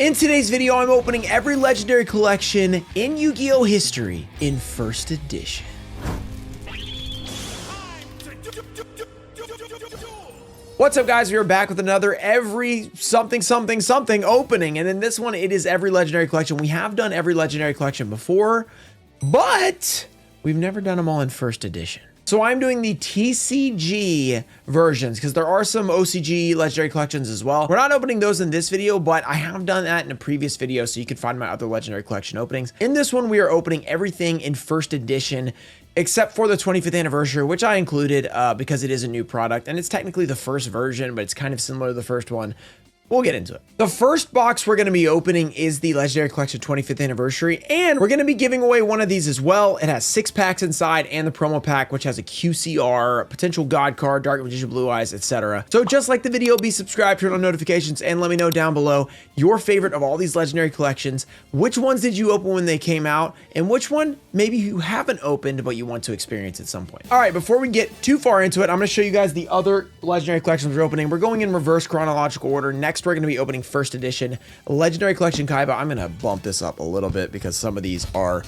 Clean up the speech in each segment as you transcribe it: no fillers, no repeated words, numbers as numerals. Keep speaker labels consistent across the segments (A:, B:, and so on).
A: In today's video, I'm opening every legendary collection in Yu-Gi-Oh! History in first edition. What's up, guys? We are back with another every something opening, and in this one, it is every legendary collection. We have done every legendary collection before, but we've never done them all in first edition. So I'm doing the TCG versions because there are some OCG legendary collections as well. We're not opening those in this video, but I have done that in a previous video, so you can find my other legendary collection openings. In this one, we are opening everything in first edition, except for the 25th anniversary, which I included because it is a new product, and it's technically the first version, but it's kind of similar to the first one. We'll get into it. The first box we're going to be opening is the Legendary Collection 25th Anniversary, and we're going to be giving away one of these as well. It has 6 packs inside and the promo pack, which has a QCR, potential God card, Dark Magician Blue Eyes, etc. So just like the video, be subscribed, turn on notifications, and let me know down below your favorite of all these Legendary Collections. Which ones did you open when they came out, and which one maybe you haven't opened but you want to experience at some point. All right, before we get too far into it, I'm going to show you guys the other Legendary Collections we're opening. We're going in reverse chronological order. Next, we're going to be opening first edition Legendary Collection Kaiba. I'm going to bump this up a little bit because some of these are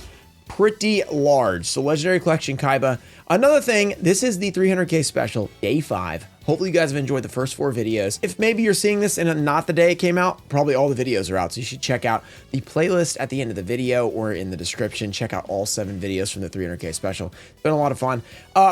A: pretty large. So Legendary Collection Kaiba. Another thing, this is the 300K special, day 5. Hopefully you guys have enjoyed the first 4 videos. If maybe you're seeing this in not the day it came out, probably all the videos are out. So you should check out the playlist at the end of the video or in the description. Check out all 7 videos from the 300K special. It's been a lot of fun.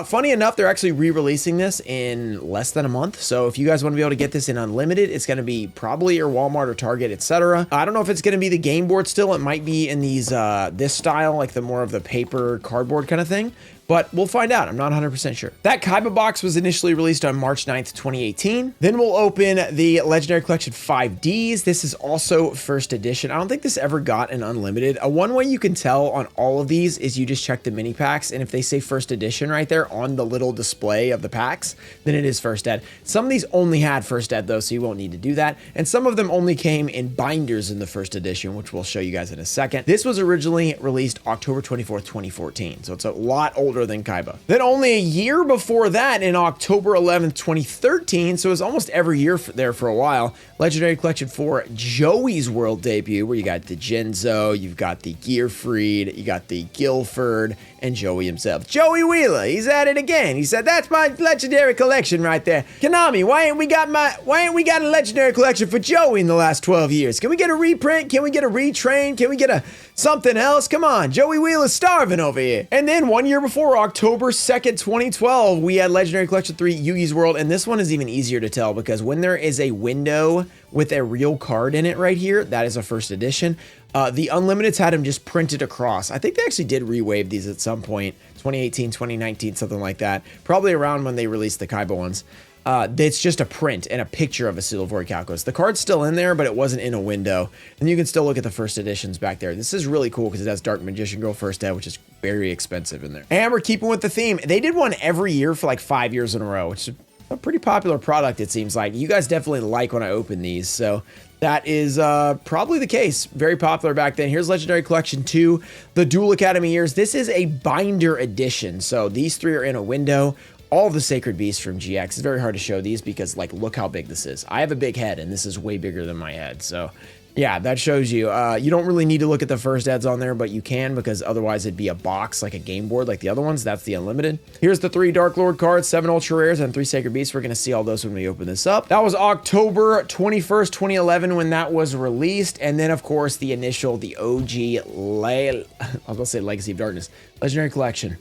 A: Funny enough, they're actually re-releasing this in less than a month. So if you guys want to be able to get this in unlimited, it's going to be probably your Walmart or Target, etc. I don't know if it's going to be the game board still. It might be in these this style, like the more of the paper cardboard kind of thing. But we'll find out. I'm not 100% sure. That Kaiba box was initially released on March 9th, 2018. Then we'll open the Legendary Collection 5Ds. This is also first edition. I don't think this ever got an unlimited. One way you can tell on all of these is you just check the mini packs. And if they say first edition right there on the little display of the packs, then it is first ed. Some of these only had first ed though, so you won't need to do that. And some of them only came in binders in the first edition, which we'll show you guys in a second. This was originally released October 24th, 2014. So it's a lot older than Kaiba. Then only a year before that, in October 11th, 2013, so it was almost every year there for a while, Legendary Collection 4 Joey's World debut, where you got the Genzo, you've got the Gearfried, you got the Guilford, and Joey himself. Joey Wheeler, he's at it again. He said, that's my Legendary Collection right there. Konami, why ain't we got a Legendary Collection for Joey in the last 12 years? Can we get a reprint? Can we get a retrain? Can we get a something else? Come on, Joey Wheeler's starving over here. And then 1 year before, October 2nd, 2012, we had Legendary Collection 3 Yugi's World, and this one is even easier to tell because when there is a window with a real card in it right here, that is a first edition. The Unlimiteds had him just printed across. I think they actually did re-wave these at some point, 2018, 2019, something like that. Probably around when they released the Kaiba ones. It's just a print and a picture of a Silver Calculus. The card's still in there, but it wasn't in a window. And you can still look at the first editions back there. This is really cool because it has Dark Magician Girl first ed, which is very expensive in there. And we're keeping with the theme. They did one every year for like 5 years in a row, which is a pretty popular product, it seems like. You guys definitely like when I open these, so that is probably the case. Very popular back then. Here's Legendary Collection 2, the Duel Academy years. This is a binder edition, so these 3 are in a window. All the Sacred Beasts from GX. It's very hard to show these because, like, look how big this is. I have a big head, and this is way bigger than my head, so yeah, that shows you. You don't really need to look at the first eds on there, but you can because otherwise it'd be a box like a game board like the other ones. That's the Unlimited. Here's the 3 Dark Lord cards, 7 Ultra Rares, and 3 Sacred Beasts. We're going to see all those when we open this up. That was October 21st, 2011 when that was released. And then, of course, the initial, the OG, I was going to say Legacy of Darkness, Legendary Collection.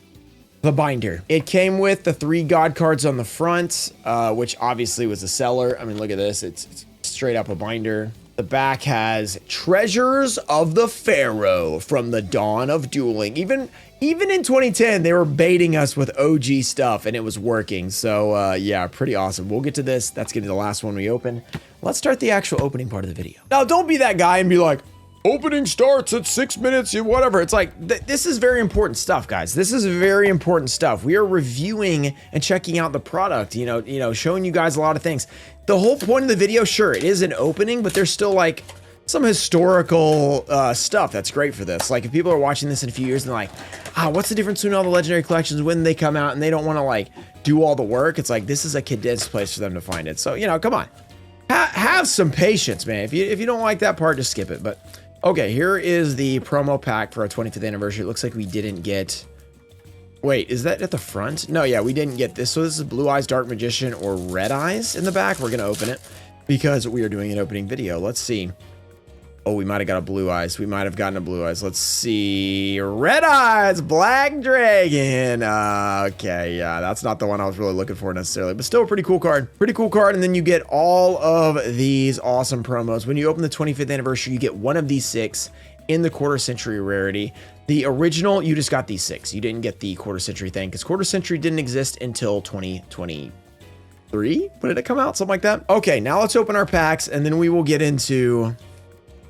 A: The binder. It came with the 3 God cards on the front, which obviously was a seller. I mean, look at this. It's straight up a binder. The back has Treasures of the Pharaoh from the dawn of dueling. Even in 2010, they were baiting us with OG stuff, and it was working. So, yeah, pretty awesome. We'll get to this. That's going to be the last one we open. Let's start the actual opening part of the video. Now, don't be that guy and be like, opening starts at 6 minutes, whatever. It's like, this is very important stuff, guys. This is very important stuff. We are reviewing and checking out the product, you know, showing you guys a lot of things. The whole point of the video, sure, it is an opening, but there's still like some historical stuff that's great for this. Like if people are watching this in a few years and they're like, what's the difference between all the legendary collections when they come out and they don't want to like do all the work? It's like, this is a condensed place for them to find it. So, you know, come on. have some patience, man. If you don't like that part, just skip it. But okay, here is the promo pack for our 25th anniversary. It looks like we didn't get. Wait, is that at the front? No, yeah, we didn't get this. So this is Blue Eyes, Dark Magician, or Red Eyes in the back. We're gonna open it because we are doing an opening video. Let's see. Oh, we might have got a Blue Eyes. We might have gotten a Blue Eyes. Let's see. Red Eyes, Black Dragon. Okay, yeah, that's not the one I was really looking for necessarily, but still a pretty cool card. Pretty cool card. And then you get all of these awesome promos. When you open the 25th anniversary, you get one of these 6 in the quarter century rarity. The original, you just got these 6. You didn't get the quarter century thing because quarter century didn't exist until 2023. When did it come out? Something like that. Okay, now let's open our packs and then we will get into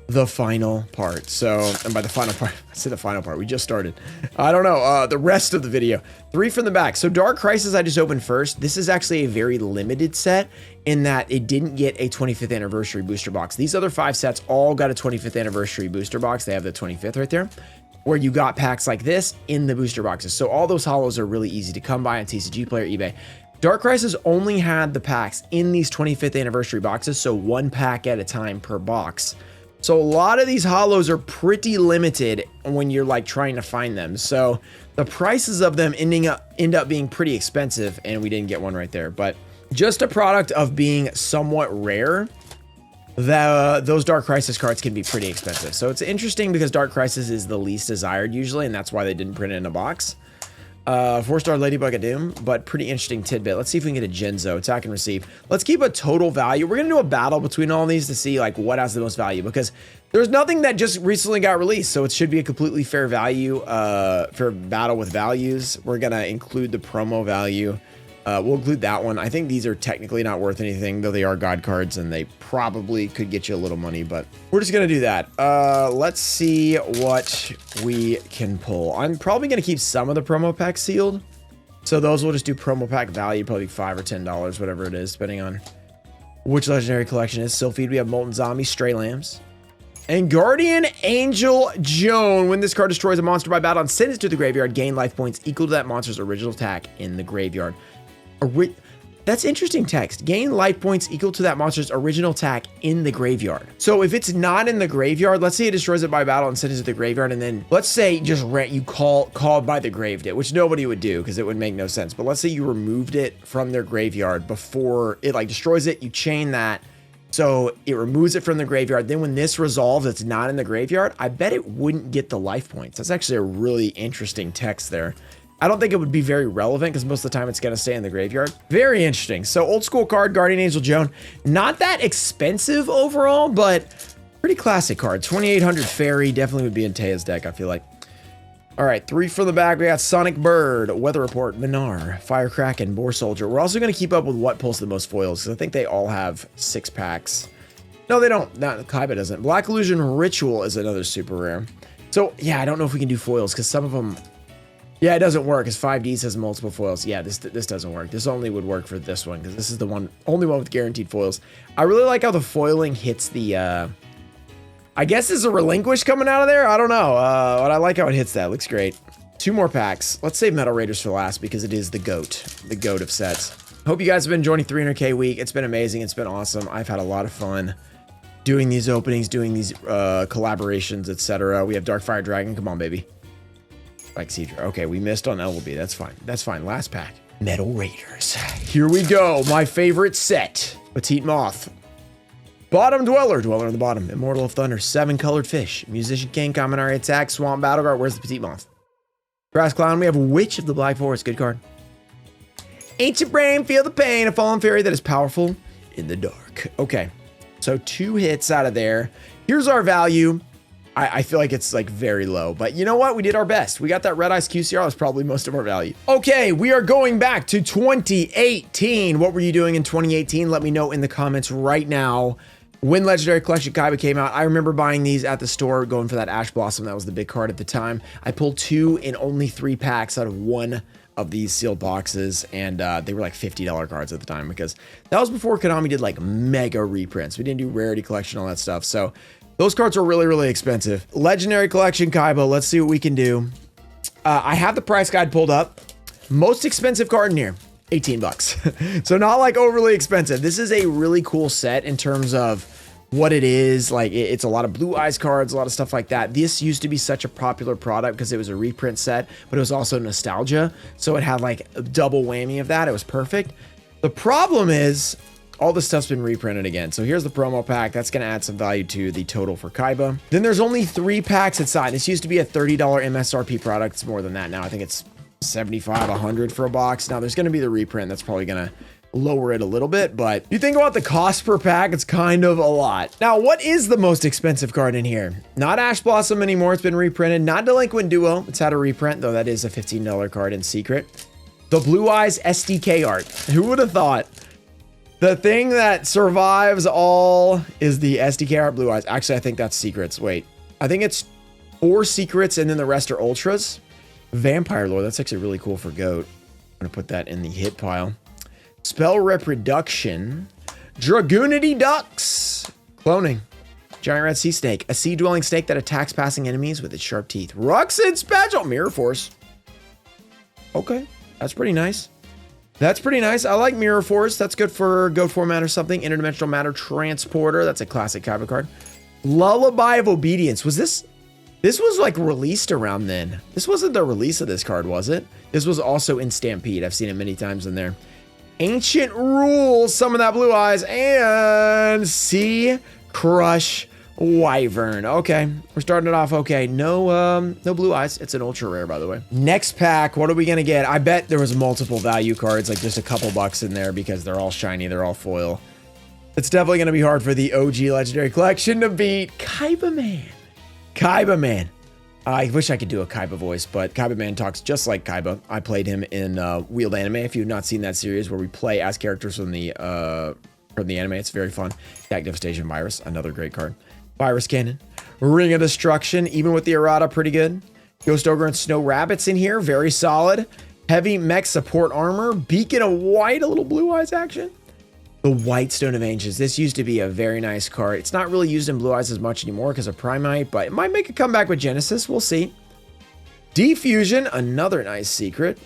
A: the final part. So, and by the final part, I said the final part, we just started. I don't know, the rest of the video. 3 from the back. So Dark Crisis I just opened first. This is actually a very limited set in that it didn't get a 25th anniversary booster box. These other 5 sets all got a 25th anniversary booster box. They have the 25th right there, where you got packs like this in the booster boxes. So all those holos are really easy to come by on TCGPlayer, eBay. Dark Crisis only had the packs in these 25th anniversary boxes, so 1 pack at a time per box. So a lot of these holos are pretty limited when you're like trying to find them. So the prices of them end up being pretty expensive, and we didn't get one right there. But just a product of being somewhat rare, those Dark Crisis cards can be pretty expensive. So it's interesting because Dark Crisis is the least desired usually, and that's why they didn't print it in a box. 4-star Ladybug of Doom, but pretty interesting tidbit. Let's see if we can get a Genzo, attack and receive. Let's keep a total value. We're gonna do a battle between all these to see like what has the most value, because there's nothing that just recently got released, so it should be a completely fair value, fair battle with values. We're gonna include the promo value. We'll include that one. I think these are technically not worth anything, though they are God cards and they probably could get you a little money, but we're just going to do that. Let's see what we can pull. I'm probably going to keep some of the promo packs sealed. So those will just do promo pack value, probably $5 or $10, whatever it is, depending on which legendary collection is. Sylphied, we have Molten Zombie, Stray Lambs, and Guardian Angel Joan. When this card destroys a monster by battle and sends it to the graveyard, gain life points equal to that monster's original attack in the graveyard. That's interesting text. Gain life points equal to that monster's original attack in the graveyard. So if it's not in the graveyard, let's say it destroys it by battle and sends it to the graveyard, and then let's say just you called by the graved it, which nobody would do because it would make no sense. But let's say you removed it from their graveyard before it like destroys it, you chain that. So it removes it from the graveyard. Then when this resolves, it's not in the graveyard. I bet it wouldn't get the life points. That's actually a really interesting text there. I don't think it would be very relevant because most of the time it's going to stay in the graveyard. Very interesting. So old school card, Guardian Angel Joan. Not that expensive overall, but pretty classic card. 2800 Fairy definitely would be in Taya's deck, I feel like. All right, 3 from the back. We got Sonic Bird, Weather Report, Minar, Firecracken, Boar Soldier. We're also going to keep up with what pulls the most foils because I think they all have 6 packs. No, they don't. Not Kaiba doesn't. Black Illusion Ritual is another super rare. So yeah, I don't know if we can do foils because some of them... Yeah, it doesn't work because 5D says multiple foils. Yeah, this doesn't work. This only would work for this one because this is the only one with guaranteed foils. I really like how the foiling hits the, I guess there's a relinquish coming out of there. I don't know, but I like how it hits that. Looks great. 2 more packs. Let's save Metal Raiders for last because it is the GOAT of sets. Hope you guys have been enjoying 300K week. It's been amazing. It's been awesome. I've had a lot of fun doing these openings, doing these collaborations, etc. We have Darkfire Dragon. Come on, baby. Like Cedra. Okay, we missed on Elby. That's fine. That's fine. Last pack. Metal Raiders. Here we go. My favorite set. Petite Moth. Bottom Dweller. Dweller on the bottom. Immortal of Thunder. 7 colored fish. Musician King. Kaminari Attack. Swamp Battleguard. Where's the Petite Moth? Grass Clown. We have Witch of the Black Forest. Good card. Ancient Brain. Feel the pain. A fallen fairy that is powerful in the dark. Okay. So 2 hits out of there. Here's our value. I feel like it's like very low, but you know what? We did our best. We got that Red Eyes QCR. That's probably most of our value. Okay, we are going back to 2018. What were you doing in 2018? Let me know in the comments right now. When Legendary Collection Kaiba came out, I remember buying these at the store, going for that Ash Blossom. That was the big card at the time. I pulled 2 in only 3 packs out of 1 of these sealed boxes, and they were like $50 cards at the time because that was before Konami did like mega reprints. We didn't do rarity collection, all that stuff. So those cards were really, really expensive. Legendary Collection Kaiba, let's see what we can do. I have the price guide pulled up. Most expensive card in here, 18 bucks. So not like overly expensive. This is a really cool set in terms of what it is. Like it's a lot of Blue Eyes cards, a lot of stuff like that. This used to be such a popular product because it was a reprint set, but it was also nostalgia. So it had like a double whammy of that. It was perfect. The problem is all this stuff's been reprinted again. So here's the promo pack. That's going to add some value to the total for Kaiba. Then there's only 3 packs inside. This used to be a $30 MSRP product. It's more than that now. I think it's 75, 100 for a box. Now there's going to be the reprint. That's probably going to lower it a little bit, but if you think about the cost per pack, it's kind of a lot. Now, what is the most expensive card in here? Not Ash Blossom anymore. It's been reprinted. Not Delinquent Duo. It's had a reprint, though that is a $15 card in secret. The Blue Eyes SDK art. Who would have thought? The thing that survives all is the SDK art Blue Eyes. Actually, I think that's secrets. Wait, I think it's 4 secrets and then the rest are ultras. Vampire Lore. That's actually really cool for GOAT. I'm going to put that in the hit pile. Spell Reproduction. Dragoonity Ducks. Cloning. Giant Red Sea Snake. A sea-dwelling snake that attacks passing enemies with its sharp teeth. Ruxin Special. Mirror Force. Okay, that's pretty nice. That's pretty nice. I like Mirror Force. That's good for GOAT format or something. Interdimensional Matter Transporter. That's a classic Kaiba card. Lullaby of Obedience. Was this was like released around then. This wasn't the release of this card, was it? This was also in Stampede. I've seen it many times in there. Ancient Rules. Summon that Blue Eyes. And Sea Crush Wyvern. Okay, we're starting it off okay. No Blue Eyes. It's an ultra rare, by the way. Next pack, what are we gonna get? I bet there was multiple value cards, like just a couple bucks in there because they're all shiny, they're all foil. It's definitely gonna be hard for the OG Legendary Collection to beat Kaiba Man. Kaiba Man. I wish I could do a Kaiba voice, but Kaiba Man talks just like Kaiba. I played him in Wheeled Anime. If you've not seen that series where we play as characters from the anime, it's very fun. Attack Devastation Virus, another great card. Virus Cannon, Ring of Destruction, even with the errata, pretty good. Ghost Ogre and Snow Rabbits in here, very solid. Heavy Mech Support Armor, Beacon of White, a little Blue Eyes action. The White Stone of Ancients. This used to be a very nice card. It's not really used in Blue Eyes as much anymore because of Primite, but it might make a comeback with Genesis. We'll see. Diffusion, another nice secret.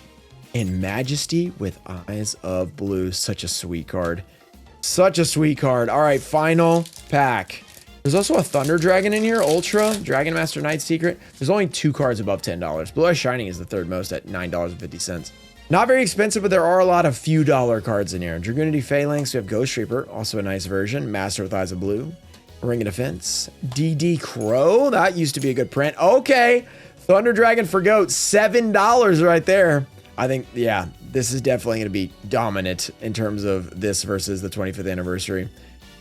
A: And Majesty with Eyes of Blue. Such a sweet card. Such a sweet card. All right, final pack. There's also a Thunder Dragon in here, Ultra, Dragon Master Knight Secret. There's only 2 cards above $10. Blue Eyes Shining is the third most at $9.50. Not very expensive, but there are a lot of few dollar cards in here. Dragoonity Phalanx, we have Ghost Reaper, also a nice version. Master with Eyes of Blue, Ring of Defense. DD Crow, that used to be a good print. Okay, Thunder Dragon for GOAT, $7 right there. I think, yeah, this is definitely going to be dominant in terms of this versus the 25th anniversary.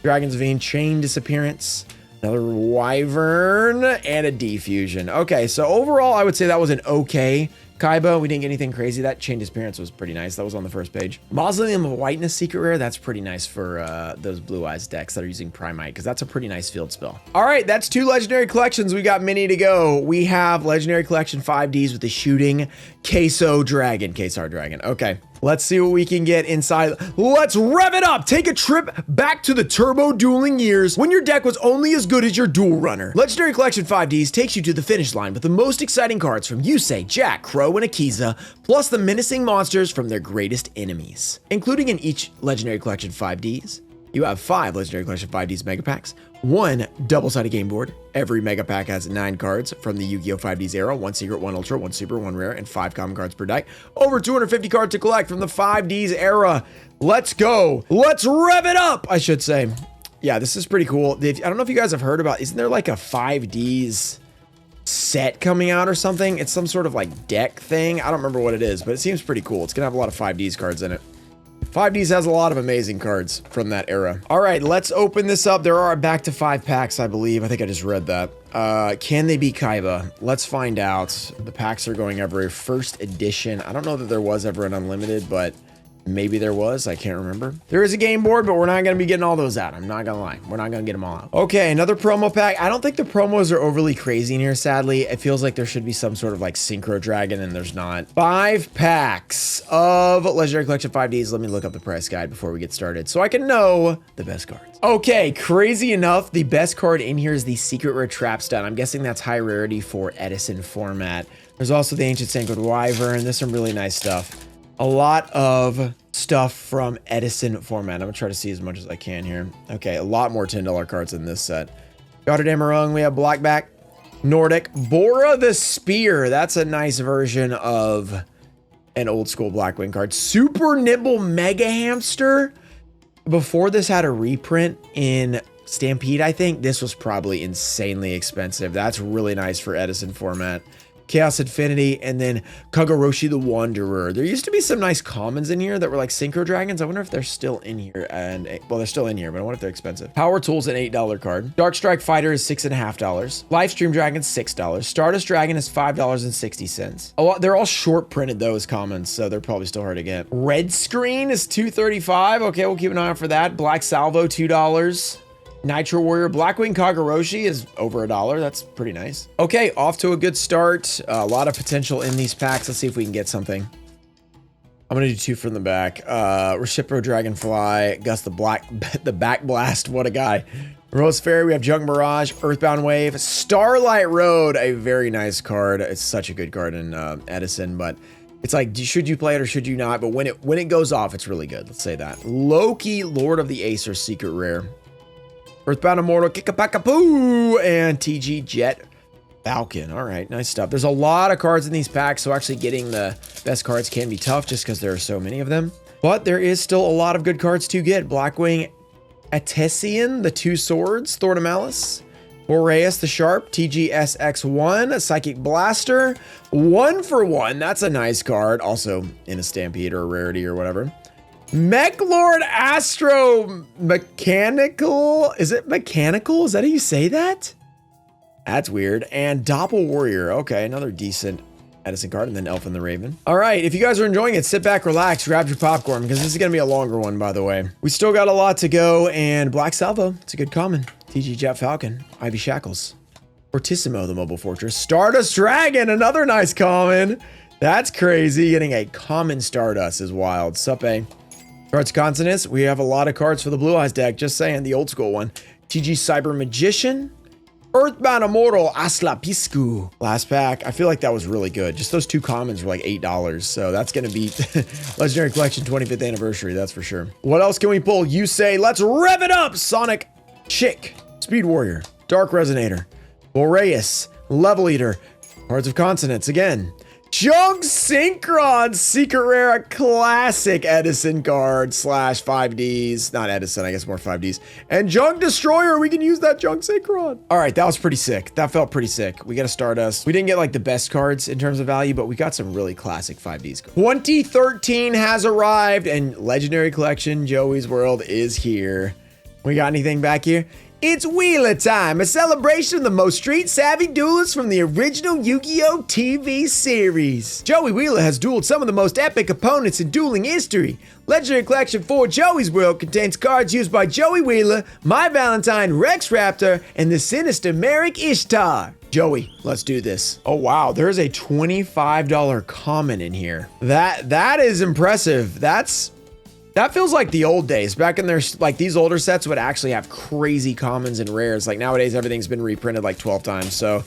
A: Dragon's Vein, Chain Disappearance, another Wyvern, and a Diffusion. Okay, so overall, I would say that was an okay Kaiba. We didn't get anything crazy. That Chain Disappearance was pretty nice. That was on the first page. Mausoleum of Whiteness Secret Rare, that's pretty nice for those Blue Eyes decks that are using Primite, because that's a pretty nice field spell. All right, that's 2 Legendary Collections. We got many to go. We have Legendary Collection 5Ds with the Shooting Queso Dragon. Quesar Dragon. Okay. Let's see what we can get inside. Let's rev it up. Take a trip back to the turbo dueling years when your deck was only as good as your duel runner. Legendary Collection 5Ds takes you to the finish line with the most exciting cards from Yusei, Jack, Crow, and Akiza, plus the menacing monsters from their greatest enemies. Including in each Legendary Collection 5Ds, you have 5 Legendary Collection 5Ds Mega Packs, 1 double-sided game board. Every Mega Pack has 9 cards from the Yu-Gi-Oh! 5Ds era, 1 Secret, 1 Ultra, 1 Super, 1 Rare, and 5 common cards per deck. Over 250 cards to collect from the 5Ds era. Let's go. Let's rev it up, I should say. Yeah, this is pretty cool. I don't know if you guys have heard about, isn't there like a 5Ds set coming out or something? It's some sort of like deck thing. I don't remember what it is, but it seems pretty cool. It's gonna have a lot of 5Ds cards in it. 5Ds has a lot of amazing cards from that era. All right, let's open this up. There are back to 5 packs, I believe. I think I just read that. Can they be Kaiba? Let's find out. The packs are going every first edition. I don't know that there was ever an unlimited, but maybe there was. I can't remember. There is a game board, but we're not going to be getting all those out. I'm not going to lie. We're not going to get them all out. Okay, another promo pack. I don't think the promos are overly crazy in here, sadly. It feels like there should be some sort of like Synchro Dragon, and there's not. 5 packs of Legendary Collection 5Ds. Let me look up the price guide before we get started so I can know the best cards. Okay, crazy enough, the best card in here is the Secret Rare Trap Stud. I'm guessing that's high rarity for Edison format. There's also the Ancient Sacred Wyvern. There's some really nice stuff. A lot of stuff from Edison format. I'm gonna try to see as much as I can here. Okay, a lot more $10 cards in this set. Gotterdammerung, we have Blackback, Nordic, Bora the Spear. That's a nice version of an old school Blackwing card. Super Nibble Mega Hamster. Before this had a reprint in Stampede, I think this was probably insanely expensive. That's really nice for Edison format. Chaos Infinity, and then Kagoroshi the Wanderer. There used to be some nice commons in here that were like Synchro Dragons. I wonder if they're still in here. And well, they're still in here, but I wonder if they're expensive. Power Tool's an $8 card. Dark Strike Fighter is $6.50. Livestream Dragon's $6. Stardust Dragon is $5.60. They're all short printed though as commons, so they're probably still hard to get. Red Screen is $2.35. Okay, we'll keep an eye out for that. Black Salvo, $2. Nitro Warrior Blackwing Kagoroshi is over $1. That's pretty nice. Okay, off to a good start. A lot of potential in these packs. Let's see if we can get something. I'm gonna do 2 from the back. Reshipro Dragonfly, Gus the Back Blast. What a guy. Rose Fairy, we have Junk Mirage, Earthbound Wave, Starlight Road, a very nice card. It's such a good card in Edison, but it's like, should you play it or should you not? But when it goes off, it's really good. Let's say that. Loki, Lord of the Acer, Secret Rare. Earthbound Immortal, Kickapakapoo, and TG Jet Falcon. All right, nice stuff. There's a lot of cards in these packs, so actually getting the best cards can be tough just because there are so many of them. But there is still a lot of good cards to get. Blackwing Atessian, the 2 Swords, Thor to Malice. Boreas the Sharp, TGSX1, a Psychic Blaster. 1 for 1, that's a nice card. Also in a Stampede or a Rarity or whatever. Mech Lord Astro Mechanical. Is it Mechanical? Is that how you say that? That's weird. And Doppel Warrior. Okay, another decent Edison card. And then Elf and the Raven. All right, if you guys are enjoying it, sit back, relax, grab your popcorn, because this is going to be a longer one, by the way. We still got a lot to go. And Black Salvo, it's a good common. TG Jet Falcon, Ivy Shackles. Fortissimo, the Mobile Fortress. Stardust Dragon, another nice common. That's crazy. Getting a common Stardust is wild. Sup, A. Cards Consonants, we have a lot of cards for the Blue Eyes deck, just saying, the old school one. TG Cyber Magician, Earthbound Immortal, Aslapiscu. Last pack, I feel like that was really good. Just those 2 commons were like $8, so that's gonna be Legendary Collection 25th anniversary, that's for sure. What else can we pull? You say, let's rev it up! Sonic Chick, Speed Warrior, Dark Resonator, Boreas, Level Eater, Cards of Consonants again. Junk Synchron, Secret Rare, a classic Edison card / 5Ds. Not Edison, I guess more 5Ds. And Junk Destroyer, we can use that Junk Synchron. All right, that was pretty sick. That felt pretty sick. We got a Stardust. We didn't get like the best cards in terms of value, but we got some really classic 5Ds. 2013 has arrived and Legendary Collection Joey's World is here. We got anything back here? It's Wheeler time, a celebration of the most street-savvy duelists from the original Yu-Gi-Oh! TV series. Joey Wheeler has dueled some of the most epic opponents in dueling history. Legendary Collection 4 Joey's World contains cards used by Joey Wheeler, My Valentine, Rex Raptor, and the sinister Merrick Ishtar. Joey, let's do this. Oh wow, there's a $25 common in here. That is impressive. That feels like the old days. Back in their, like these older sets would actually have crazy commons and rares. Like nowadays, everything's been reprinted like 12 times. So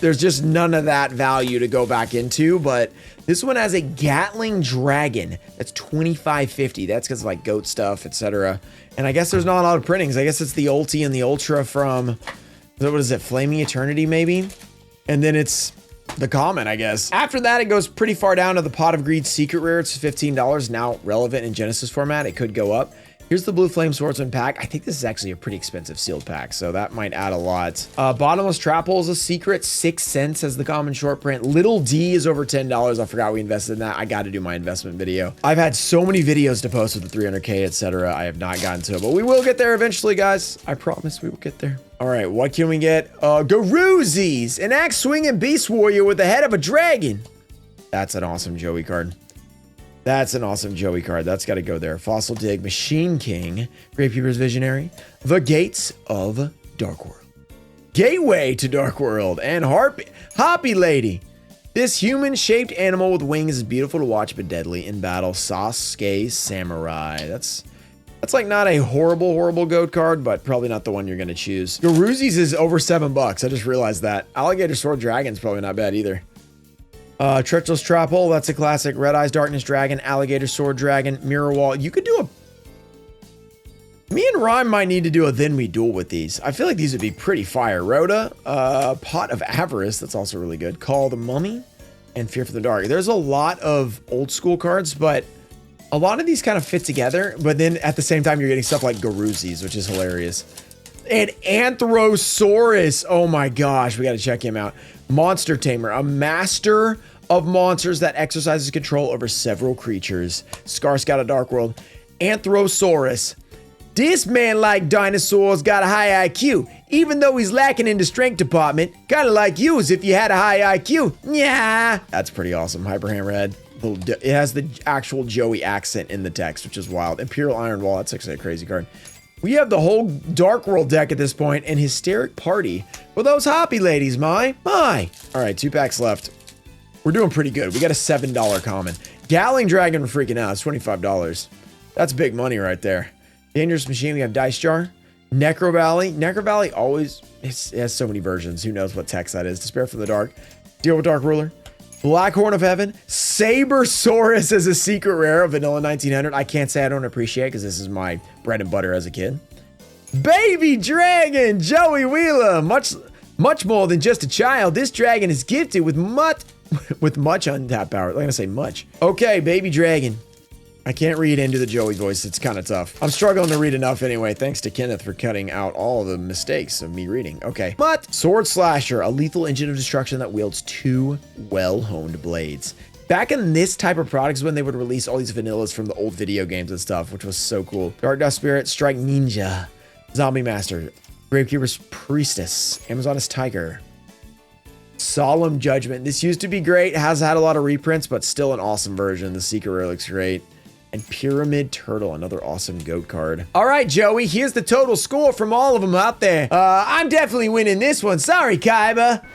A: there's just none of that value to go back into. But this one has a Gatling Dragon. That's $25.50. That's because of like goat stuff, etc. And I guess there's not a lot of printings. I guess it's the Ulti and the Ultra from, what is it, Flaming Eternity maybe? And then it's the common, I guess. After that, it goes pretty far down to the Pot of Greed Secret Rare. It's $15, now relevant in Genesis format. It could go up. Here's the Blue Flame Swordsman pack. I think this is actually a pretty expensive sealed pack, so that might add a lot. Bottomless Trap Hole is a secret, 6 cents as the common short print. Little D is over $10. I forgot we invested in that. I got to do my investment video. I've had so many videos to post with the 300K, etc. I have not gotten to it, but we will get there eventually, guys. I promise we will get there. All right, what can we get? Garuzis, an axe swinging beast warrior with the head of a dragon. That's an awesome Joey card. That's an awesome Joey card. That's got to go there. Fossil Dig, Machine King, Grapekeeper's Visionary, The Gates of Dark World, Gateway to Dark World, and Hoppy Lady. This human-shaped animal with wings is beautiful to watch but deadly in battle. Sasuke Samurai. That's like not a horrible goat card, but probably not the one you're going to choose. Garuzis is over $7. I just realized that. Alligator Sword Dragon's probably not bad either. Treacherous Trap Hole, that's a classic. Red Eyes Darkness Dragon, Alligator Sword Dragon, Mirror Wall. You could do a... Me and Rhyme might need to do a Then We Duel with these. I feel like these would be pretty fire. Rhoda, Pot of Avarice, that's also really good. Call the Mummy, and Fear for the Dark. There's a lot of old school cards, but a lot of these kind of fit together. But then at the same time, you're getting stuff like Garuzis, which is hilarious. And Anthrosaurus. Oh my gosh, we got to check him out. Monster Tamer, a master of monsters that exercises control over several creatures. Scar Scout of Dark World. Anthrosaurus. This man like dinosaurs got a high IQ, even though he's lacking in the strength department. Kind of like you as if you had a high IQ. Yeah. That's pretty awesome. Hyper Hammerhead. It has the actual Joey accent in the text, which is wild. Imperial Iron Wall. That's actually a crazy card. We have the whole Dark World deck at this point, and Hysteric Party for those hoppy ladies, my. All right, 2 packs left. We're doing pretty good. We got a $7 common. Gallling Dragon, we're freaking out. It's $25. That's big money right there. Dangerous Machine, we have Dice Jar. Necro Valley. Necro Valley always it has so many versions. Who knows what text that is. Despair from the Dark. Deal with Dark Ruler. Black Horn of Heaven. Sabersaurus as a secret rare of Vanilla 1900. I can't say I don't appreciate it because this is my bread and butter as a kid. Baby Dragon, Joey Wheeler. Much more than just a child. This dragon is gifted with much untapped power. I'm going to say much. Okay, Baby Dragon. I can't read into the Joey voice. It's kind of tough. I'm struggling to read enough anyway. Thanks to Kenneth for cutting out all the mistakes of me reading. Okay. But Sword Slasher, a lethal engine of destruction that wields 2 well-honed blades. Back in this type of products when they would release all these vanillas from the old video games and stuff, which was so cool. Dark Dust Spirit, Strike Ninja, Zombie Master, Gravekeeper's Priestess, Amazoness Tiger, Solemn Judgment. This used to be great. Has had a lot of reprints, but still an awesome version. The Secret Rare looks great. And Pyramid Turtle, another awesome GOAT card. All right, Joey, here's the total score from all of them out there. I'm definitely winning this one. Sorry, Kaiba.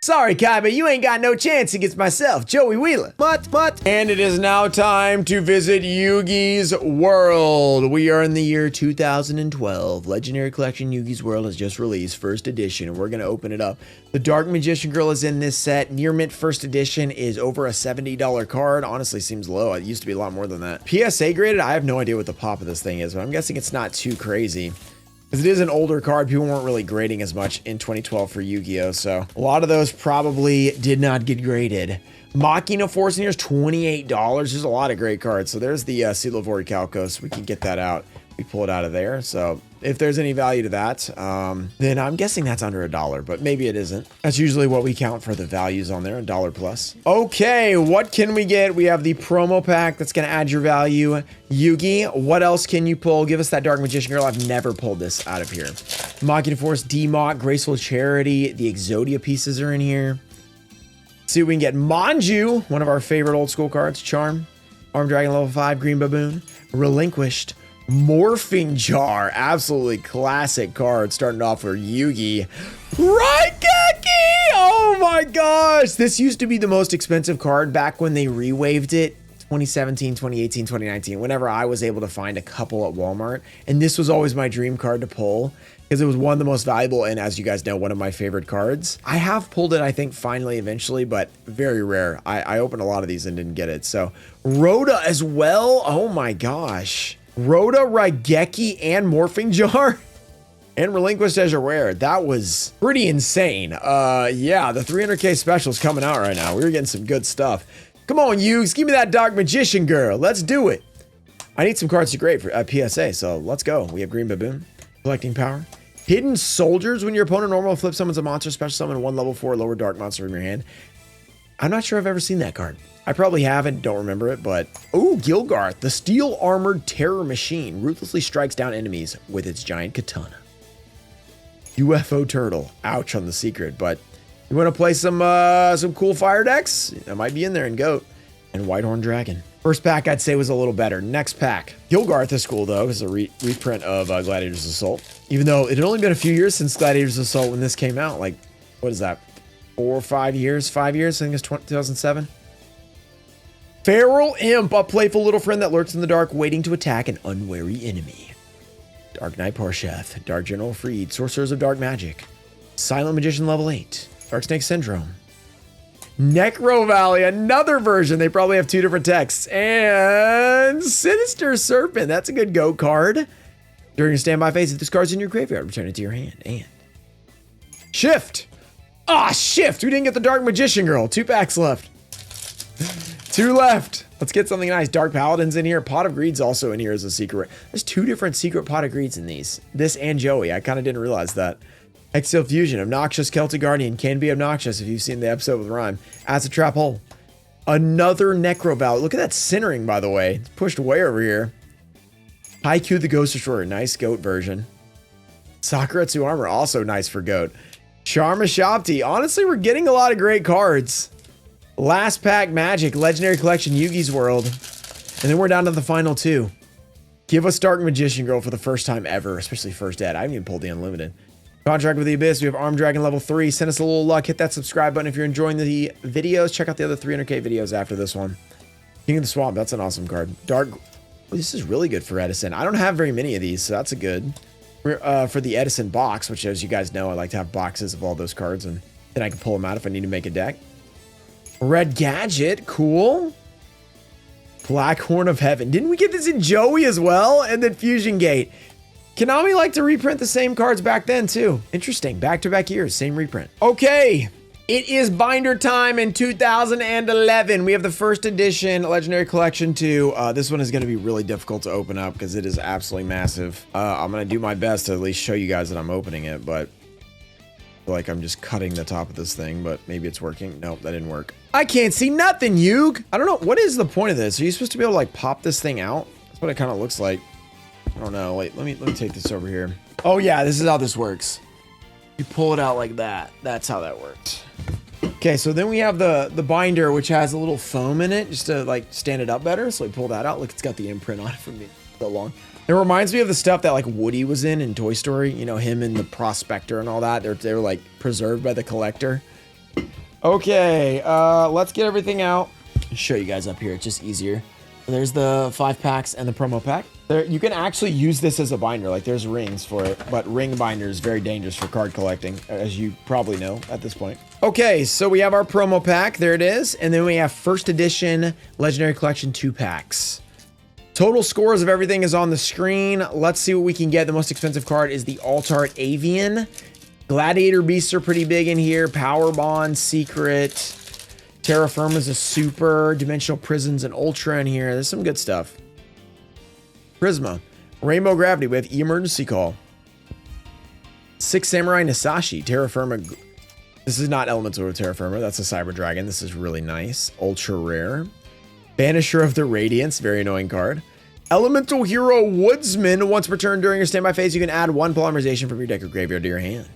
A: Sorry, Kaiba, you ain't got no chance against myself, Joey Wheeler. But. And it is now time to visit Yugi's World. We are in the year 2012. Legendary Collection Yugi's World has just released, first edition, and we're gonna open it up. The Dark Magician Girl is in this set. Near Mint first edition is over a $70 card. Honestly, seems low. It used to be a lot more than that. PSA graded, I have no idea what the pop of this thing is, but I'm guessing it's not too crazy. Because it is an older card, people weren't really grading as much in 2012 for Yu-Gi-Oh! So a lot of those probably did not get graded. Machina Force in here is $28. There's a lot of great cards. So there's the Seal of Orichalcos. We can get that out. We pull it out of there. So if there's any value to that, then I'm guessing that's under $1, but maybe it isn't. That's usually what we count for the values on there, $1 plus. Okay, what can we get? We have the promo pack that's going to add your value. Yugi, what else can you pull? Give us that Dark Magician Girl. I've never pulled this out of here. Machina Force, D-Mock, Graceful Charity. The Exodia pieces are in here. Let's see if we can get Manju, one of our favorite old school cards. Charm, Armed Dragon level 5, Green Baboon. Relinquished. Morphing Jar, absolutely classic card starting off for Yugi. Raigeki! Oh my gosh! This used to be the most expensive card back when they re-waved it. 2017, 2018, 2019, whenever I was able to find a couple at Walmart. And this was always my dream card to pull because it was one of the most valuable and, as you guys know, one of my favorite cards. I have pulled it, I think, finally, eventually, but very rare. I opened a lot of these and didn't get it. So Rhoda as well. Oh my gosh. Rhoda, Raigeki, and Morphing Jar. And Relinquished as a rare. That was pretty insane. Yeah, the 300k special's coming out right now. We're getting some good stuff. Come on, Yugs, give me that Dark Magician Girl. Let's do it. I need some cards to grade for PSA, so let's go. We have Green Baboon, Collecting Power. Hidden Soldiers. When your opponent normal flip summons a monster, special summon 1 level 4 lower dark monster from your hand. I'm not sure I've ever seen that card. I probably haven't, don't remember it, but... Oh, Gilgarth, the Steel Armored Terror Machine, ruthlessly strikes down enemies with its giant katana. UFO Turtle, ouch on the secret, but you want to play some cool fire decks? That might be in there in GOAT. And Whitehorn Dragon. First pack I'd say was a little better. Next pack. Gilgarth is cool though. It's a reprint of Gladiator's Assault. Even though it had only been a few years since Gladiator's Assault when this came out. Like, what is that? 4 or 5 years? 5 years? I think it's 2007. Feral Imp, a playful little friend that lurks in the dark, waiting to attack an unwary enemy. Dark Knight Porsheth, Dark General Freed, Sorcerers of Dark Magic, Silent Magician level 8, Dark Snake Syndrome, Necro Valley, another version. They probably have two different texts. And Sinister Serpent. That's a good GOAT card. During a standby phase, if this card's in your graveyard, return it to your hand. And Shift. Ah, Shift. We didn't get the Dark Magician Girl. 2 packs left. 2 left. Let's get something nice. Dark Paladin's in here. Pot of Greed's also in here as a secret. There's 2 different secret Pot of Greeds in these. This and Joey. I kind of didn't realize that. Exil Fusion. Obnoxious Celtic Guardian. Can be obnoxious if you've seen the episode with Rhyme. Adds a Trap Hole. Another Necro Valley. Look at that centering, by the way. It's pushed way over here. Haiku the Ghost Destroyer. Nice GOAT version. Sakuretsu Armor. Also nice for GOAT. Sharma Shabti. Honestly, we're getting a lot of great cards. Last pack Magic. Legendary Collection. Yugi's World. And then we're down to the final 2. Give us Dark Magician Girl for the first time ever. Especially first ed. I haven't even pulled the Unlimited. Contract with the Abyss. We have Armed Dragon level 3. Send us a little luck. Hit that subscribe button if you're enjoying the videos. Check out the other 300k videos after this one. King of the Swamp. That's an awesome card. Dark. Oh, this is really good for Edison. I don't have very many of these, so that's a good. For the Edison box, which as you guys know, I like to have boxes of all those cards, and then I can pull them out if I need to make a deck. Red Gadget. Cool. Black Horn of Heaven. Didn't we get this in Joey as well? And then Fusion Gate. Konami liked to reprint the same cards back then too. Interesting. Back-to-back years, same reprint. Okay, it is binder time in 2011. We have the first edition Legendary Collection 2. This one is going to be really difficult to open up because it is absolutely massive. I'm going to do my best to at least show you guys that I'm opening it, but I feel like I'm just cutting the top of this thing, but maybe it's working. Nope, that didn't work. I can't see nothing, Yug. I don't know. What is the point of this? Are you supposed to be able to like pop this thing out? That's what it kind of looks like. I don't know. Wait, let me take this over here. Oh yeah, this is how this works. You pull it out like that. That's how that works. Okay, so then we have the binder, which has a little foam in it just to like stand it up better. So we pull that out. Look, it's got the imprint on it from me so long. It reminds me of the stuff that like Woody was in Toy Story. You know, him and the Prospector and all that. They were like preserved by the collector. Okay, let's get everything out. I'll show you guys up here. It's just easier. There's the 5 packs and the promo pack. There, you can actually use this as a binder. Like there's rings for it, but ring binder is very dangerous for card collecting, as you probably know at this point. Okay, so we have our promo pack. There it is. And then we have first edition Legendary Collection 2 packs. Total scores of everything is on the screen. Let's see what we can get. The most expensive card is the Altart Avian. Gladiator Beasts are pretty big in here. Power Bond, Secret. Terra Firma's a super. Dimensional Prison's an ultra in here. There's some good stuff. Prisma. Rainbow Gravity. We have Emergency Call. 6 Samurai Nasashi. Terra Firma. This is not Elemental Terra Firma. That's a Cyber Dragon. This is really nice. Ultra rare. Banisher of the Radiance. Very annoying card. Elemental Hero Woodsman. Once per turn during your standby phase, you can add 1 polymerization from your deck or graveyard to your hand.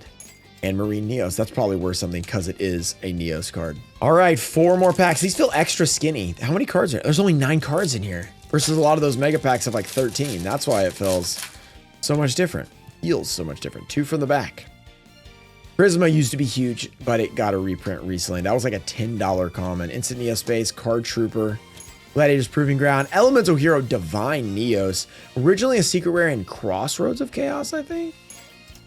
A: And Marine Neos. That's probably worth something because it is a Neos card. All right, 4 more packs. These feel extra skinny. How many cards are there? There's only 9 cards in here versus a lot of those mega packs have like 13. That's why it feels so much different. Feels so much different. 2 from the back. Prisma used to be huge, but it got a reprint recently. That was like a $10 common. Instant Neo Space, Card Trooper, Gladiator's Proving Ground, Elemental Hero Divine Neos. Originally a secret rare in Crossroads of Chaos, I think.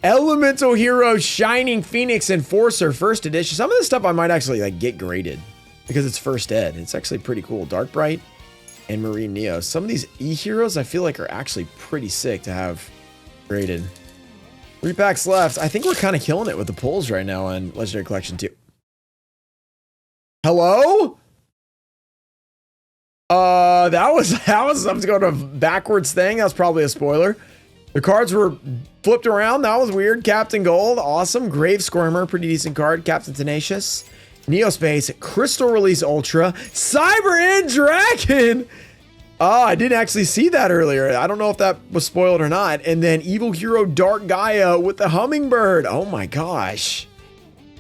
A: Elemental Hero Shining Phoenix Enforcer first edition. Some of this stuff I might actually like get graded because it's first ed. It's actually pretty cool. Dark Bright and Marine Neo. Some of these E-Heroes I feel like are actually pretty sick to have graded. 3 packs left. I think we're kind of killing it with the pulls right now on Legendary Collection 2. Hello? That was I was going a backwards thing. That was probably a spoiler. The cards were flipped around. That was weird. Captain Gold, awesome. Grave Squirmer, pretty decent card. Captain Tenacious, Neospace, Crystal Release Ultra, Cyber End Dragon. Oh, I didn't actually see that earlier. I don't know if that was spoiled or not. And then Evil Hero Dark Gaia with the Hummingbird. Oh my gosh.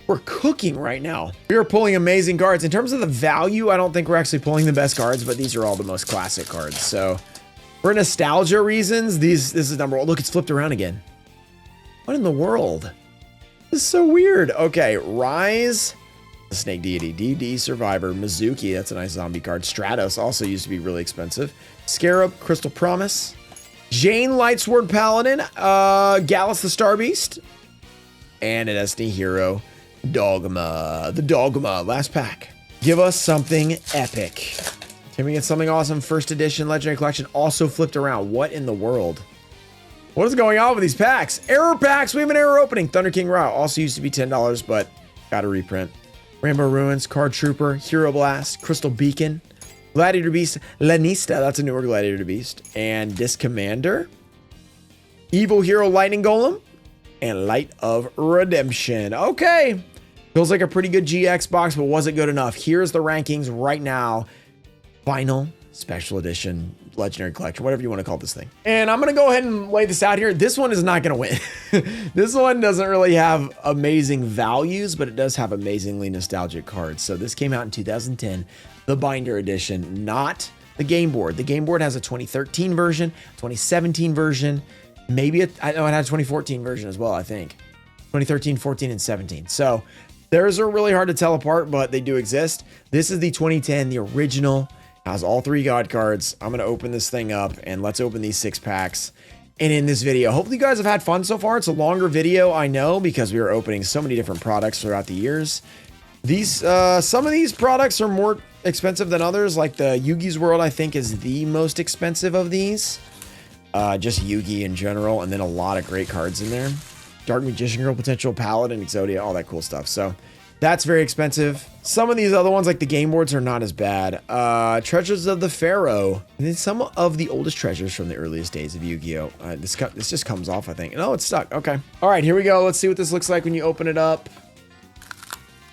A: We're cooking right now. We are pulling amazing cards. In terms of the value, I don't think we're actually pulling the best cards, but these are all the most classic cards. So for nostalgia reasons, this is number 1. Look, it's flipped around again. What in the world? This is so weird. Okay, Rise, the Snake Deity, DD Survivor, Mizuki, that's a nice zombie card. Stratos also used to be really expensive. Scarab, Crystal Promise, Jane Lightsword Paladin, Gallus the Star Beast, and an SD Hero, Dogma. The Dogma, last pack. Give us something epic. Can we get something awesome? First edition Legendary Collection also flipped around. What in the world? What is going on with these packs? Error packs. We have an error opening. Thunder King Ra also used to be $10, but got a reprint. Rainbow Ruins, Card Trooper, Hero Blast, Crystal Beacon, Gladiator Beast, Lanista. That's a newer Gladiator Beast. And Disc Commander, Evil Hero Lightning Golem, and Light of Redemption. Okay. Feels like a pretty good GX box, but wasn't good enough. Here's the rankings right now. Final Special Edition Legendary Collection, whatever you want to call this thing. And I'm going to go ahead and lay this out here. This one is not going to win. This one doesn't really have amazing values, but it does have amazingly nostalgic cards. So this came out in 2010, the binder edition, not the game board. The game board has a 2013 version, 2017 version, maybe I know it had a 2014 version as well, I think. 2013, 14, and 17. So theirs are really hard to tell apart, but they do exist. This is the 2010, the original. Has all 3 God cards. I'm going to open this thing up and let's open these 6 packs. And in this video, hopefully you guys have had fun so far. It's a longer video, I know, because we are opening so many different products throughout the years. These, some of these products are more expensive than others. Like the Yugi's World, I think, is the most expensive of these. Just Yugi in general, and then a lot of great cards in there. Dark Magician Girl, Potential Paladin, Exodia, all that cool stuff. So that's very expensive. Some of these other ones, like the game boards, are not as bad. Treasures of the Pharaoh. And then some of the oldest treasures from the earliest days of Yu-Gi-Oh! This just comes off, I think. No, it's stuck. Okay. All right, here we go. Let's see what this looks like when you open it up.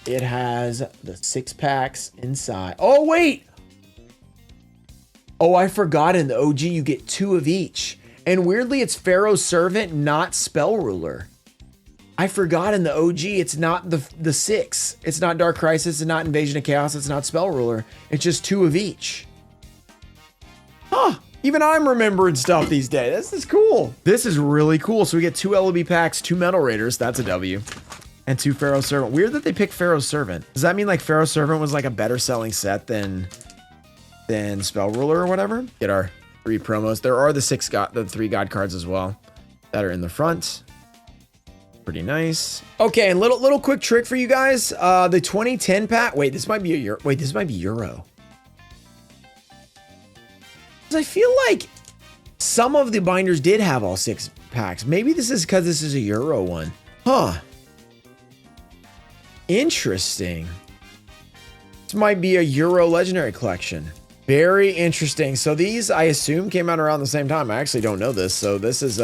A: It has the 6 packs inside. Oh, wait. Oh, I forgot in the OG you get 2 of each. And weirdly, it's Pharaoh's Servant, not Spell Ruler. I forgot in the OG, it's not the 6. It's not Dark Crisis, it's not Invasion of Chaos, it's not Spell Ruler. It's just 2 of each. Huh. Even I'm remembering stuff these days. This is cool. This is really cool. So we get 2 LOB packs, 2 Metal Raiders. That's a W. And 2 Pharaoh's Servant. Weird that they picked Pharaoh's Servant. Does that mean like Pharaoh's Servant was like a better selling set than Spell Ruler or whatever? Get our 3 promos. There are the 3 God cards as well that are in the front. Pretty nice. Okay, and little quick trick for you guys. The 2010 pack. Wait, this might be a Euro. Wait, this might be Euro. I feel like some of the binders did have all 6 packs. Maybe this is because this is a Euro one. Huh. Interesting. This might be a Euro Legendary Collection. Very interesting. So these, I assume, came out around the same time. I actually don't know this. So this is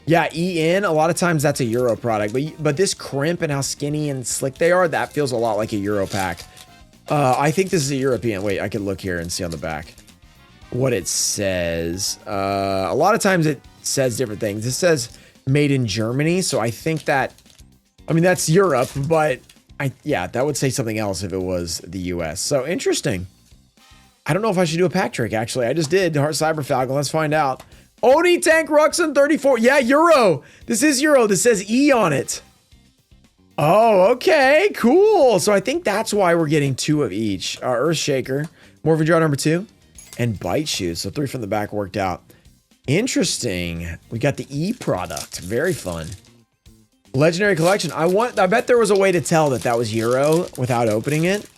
A: yeah, EN, a lot of times that's a Euro product, but this crimp and how skinny and slick they are, that feels a lot like a Euro pack. I think this is a European. Wait, I could look here and see on the back what it says. A lot of times it says different things. This says made in Germany, so I think that, I mean, that's Europe, but yeah, that would say something else if it was the US. So interesting. I don't know if I should do a pack trick, actually. I just did. Heart Cyber Falcon. Let's find out. Oni Tank Ruxin 34. Yeah, Euro. This is Euro. This says E on it. Oh, okay. Cool. So I think that's why we're getting 2 of each. Earthshaker, Morphin Draw number 2, and Bite Shoes. So 3 from the back worked out. Interesting. We got the E product. Very fun. Legendary Collection. I bet there was a way to tell that was Euro without opening it.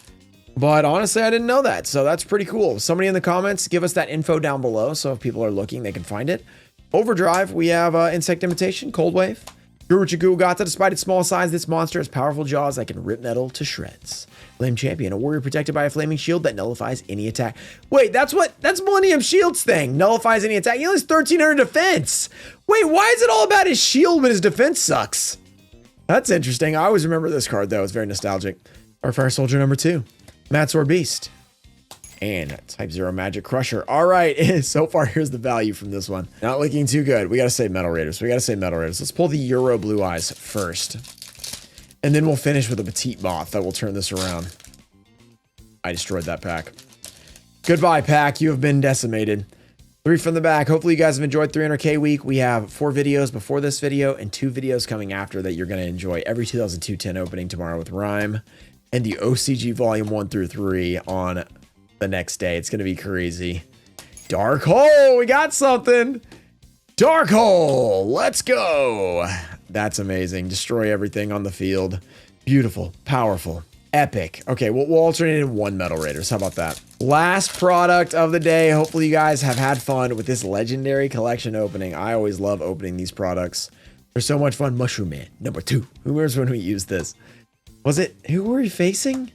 A: But honestly, I didn't know that. So that's pretty cool. Somebody in the comments, give us that info down below. So if people are looking, they can find it. Overdrive, we have Insect Imitation, Cold Wave. Guruchigu Gata, despite its small size, this monster has powerful jaws that can rip metal to shreds. Flame Champion, a warrior protected by a flaming shield that nullifies any attack. Wait, that's Millennium Shield's thing. Nullifies any attack. He only has 1300 defense. Wait, why is it all about his shield but his defense sucks? That's interesting. I always remember this card though. It's very nostalgic. Our Fire Soldier number 2. Mad Sword Beast, and Type 0 Magic Crusher. All right, so far, here's the value from this one. Not looking too good. We got to say Metal Raiders. Let's pull the Euro Blue Eyes first, and then we'll finish with a Petite Moth that will turn this around. I destroyed that pack. Goodbye, pack. You have been decimated. 3 from the back. Hopefully, you guys have enjoyed 300K week. We have 4 videos before this video and 2 videos coming after that you're going to enjoy. Every 2002-10 opening tomorrow with Rhyme. And the OCG volume 1 through 3 on the next day. It's going to be crazy. Dark Hole. We got something. Dark Hole. Let's go. That's amazing. Destroy everything on the field. Beautiful. Powerful. Epic. Okay, we'll alternate in 1 Metal Raiders. How about that? Last product of the day. Hopefully you guys have had fun with this Legendary Collection opening. I always love opening these products. They're so much fun. Mushroom Man, number 2. Who remembers when we used this? Was it, who were we facing?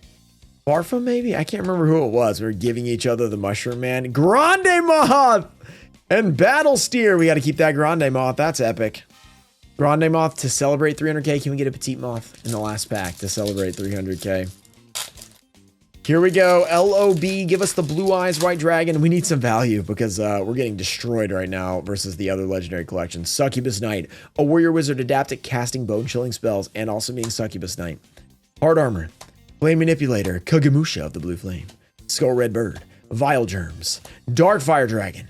A: Barfa, maybe? I can't remember who it was. We were giving each other the Mushroom Man. Grande Moth and Battle Steer. We got to keep that Grande Moth. That's epic. Grande Moth to celebrate 300k. Can we get a Petite Moth in the last pack to celebrate 300k? Here we go. LOB, give us the Blue Eyes White Dragon. We need some value because we're getting destroyed right now versus the other Legendary Collection. Succubus Knight, a Warrior Wizard adapted casting bone-chilling spells and also being Succubus Knight. Hard Armor, Flame Manipulator, Kagemusha of the Blue Flame, Skull Red Bird, Vile Germs, Dark Fire Dragon,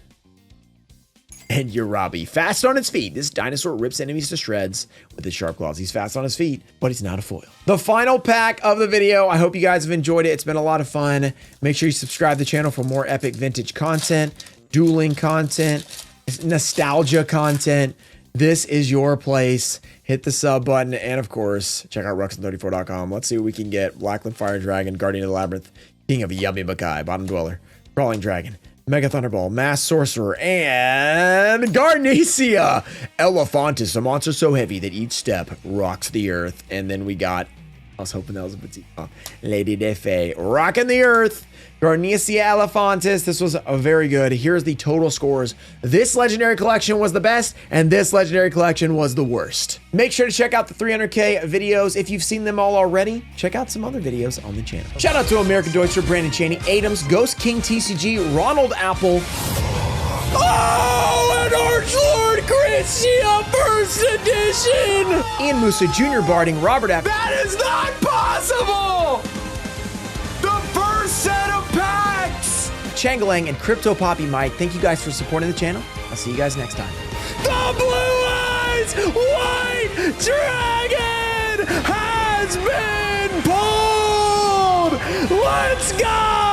A: and Urabi. Fast on its feet. This dinosaur rips enemies to shreds with his sharp claws. He's fast on his feet, but he's not a foil. The final pack of the video. I hope you guys have enjoyed it. It's been a lot of fun. Make sure you subscribe to the channel for more epic vintage content, dueling content, nostalgia content. This is your place. Hit the sub button. And of course, check out Ruxin34.com. Let's see what we can get. Blackland Fire Dragon, Guardian of the Labyrinth, King of Yummy Makai, Bottom Dweller, Crawling Dragon, Mega Thunderball, Mass Sorcerer, and Garnecia Elephantis, a monster so heavy that each step rocks the earth. And then we got, I was hoping that was a petite, Lady Defay, rocking the earth. Garnecia Elephantis, this was a very good. Here's the total scores. This Legendary Collection was the best, and this Legendary Collection was the worst. Make sure to check out the 300k videos. If you've seen them all already, check out some other videos on the channel. Shout out to American Deutscher, Brandon Chaney, Adams, Ghost King TCG, Ronald Apple. Oh, and Archlord Christia First Edition! Ian Musa, Junior Barding, Robert F. That is not possible! The first set of packs! Changeling and Crypto Poppy Mike, thank you guys for supporting the channel. I'll see you guys next time. The Blue Eyes White Dragon has been pulled! Let's go!